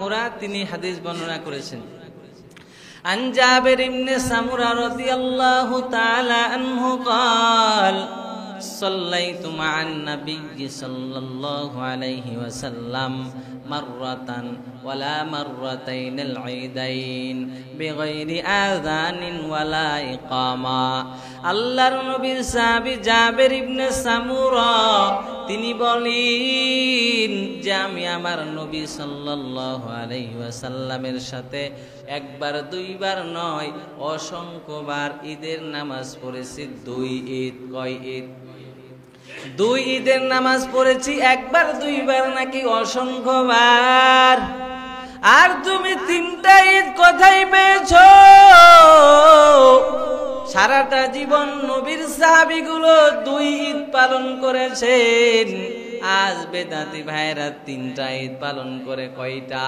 ওরা তিনি হাদিস বর্ণনা করেছেন। আন জাবির ইবনে সামুরা রাদিয়াল্লাহু তাআলা আনহু قال صليت مع النبي صلى الله عليه وسلم مرة ولا مرتين العيدين بغير آذان ولا إقامة আল্লাহর নবীর সাহাবী জাবির ইবনে সামুরা তিনি বলেন যে আমি আমার নবী সাল্লাল্লাহু আলাইহি ওয়াসাল্লামের সাথে একবার দুইবার নয় অসংখ্যবার ঈদের নামাজ পড়েছি। দুই ঈদ, কয় ঈদ? দুই ঈদের নামাজ পড়েছি, একবার দুইবার নাকি অসংখ্যবার। আর তুমি তিনটা ঈদ কোথায় পেয়েছো? সারাটা জীবন নবীর সাহাবীগুলো দুই ঈদ পালন করেছেন, আজ বেদাতি ভাইরা তিনটা ঈদ পালন করে কয়টা?